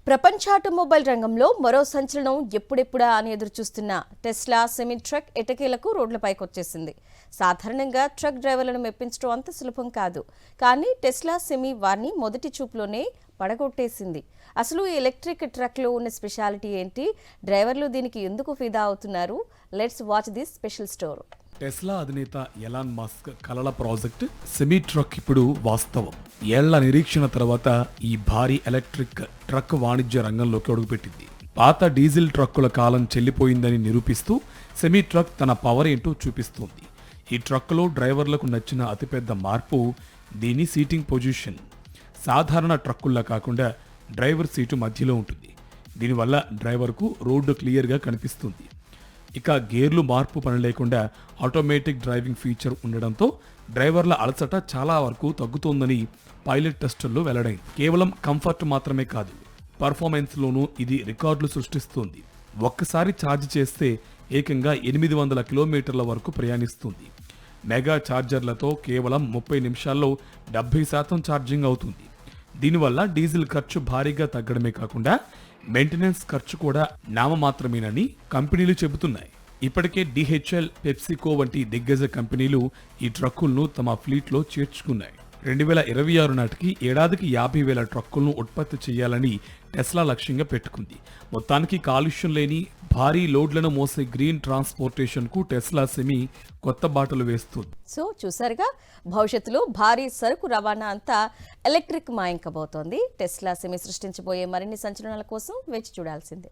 ప్రపంచ ఆటోమొబైల్ రంగంలో మరో సంచలనం ఎప్పుడెప్పుడా అని ఎదురుచూస్తున్న టెస్లా సెమీ ట్రక్ ఎటకేలకు రోడ్లపైకి వచ్చేసింది. సాధారణంగా ట్రక్ డ్రైవర్లను మెప్పించడం అంత సులభం కాదు. కానీ టెస్లా సెమీ వారిని మొదటి చూపులోనే పడగొట్టేసింది. అసలు ఈ ఎలక్ట్రిక్ ట్రక్లో ఉన్న స్పెషాలిటీ ఏంటి? డ్రైవర్లు దీనికి ఎందుకు ఫిదా అవుతున్నారు? Let's watch this special story. Tesla అధినేత ఎలాన్ మస్క్ కలల ప్రాజెక్ట్ సెమీ ట్రక్ ఇప్పుడు వాస్తవం. ఏళ్ల నిరీక్షణ తర్వాత ఈ భారీ ఎలక్ట్రిక్ ట్రక్ వాణిజ్య రంగంలోకి అడుగుపెట్టింది. పాత డీజిల్ ట్రక్కుల కాలం చెల్లిపోయిందని నిరూపిస్తూ సెమీ ట్రక్ తన పవర్ ఏంటో చూపిస్తోంది. ఈ ట్రక్లో డ్రైవర్లకు నచ్చిన అతిపెద్ద మార్పు దీని సీటింగ్ పొజిషన్. సాధారణ ట్రక్కుల్లా కాకుండా డ్రైవర్ సీటు మధ్యలో ఉంటుంది. దీనివల్ల డ్రైవర్కు రోడ్డు క్లియర్గా కనిపిస్తుంది. ఇక గేర్లు మార్పు పని లేకుండా ఆటోమేటిక్ డ్రైవింగ్ ఫీచర్ ఉండడంతో డ్రైవర్ల అలసట చాలా వరకు తగ్గుతోందని పైలట్ టెస్టుల్లో వెల్లడైంది. కేవలం కంఫర్ట్ మాత్రమే కాదు, పర్ఫార్మెన్స్లోనూ ఇది రికార్డులు సృష్టిస్తుంది. ఒక్కసారి ఛార్జ్ చేస్తే ఏకంగా 800 కిలోమీటర్ల వరకు ప్రయాణిస్తుంది. మెగా ఛార్జర్లతో కేవలం 30 నిమిషాల్లో 70% ఛార్జింగ్ అవుతుంది. దీనివల్ల డీజిల్ ఖర్చు భారీగా తగ్గడమే కాకుండా మెయింటెనెన్స్ ఖర్చు కూడా నామమాత్రమేనని కంపెనీలు చెబుతున్నాయి. ఇప్పటికే DHL, పెప్సికో వంటి దిగ్గజ కంపెనీలు ఈ ట్రక్కులను తమ ఫ్లీట్లో చేర్చుకున్నాయి. 2026 నాటికి ఏడాదికి 50,000 ట్రక్కులను ఉత్పత్తి చేయాలని టెస్లా లక్ష్యంగా పెట్టుకుంది. మొత్తానికి కాలుష్యం లేని భారీ లోడ్లను మోసే గ్రీన్ ట్రాన్స్పోర్టేషన్ కు టెస్లా సెమీ కొత్త బాటలు వేస్తుంది. సో చూసారుగా, భవిష్యత్తులో భారీ సరుకు రవాణా అంతా ఎలక్ట్రిక్ మాయం కాబోతోంది. టెస్లా సెమీ సృష్టించబోయే మరిన్ని సంచలనాల కోసం వేచి చూడాల్సిందే.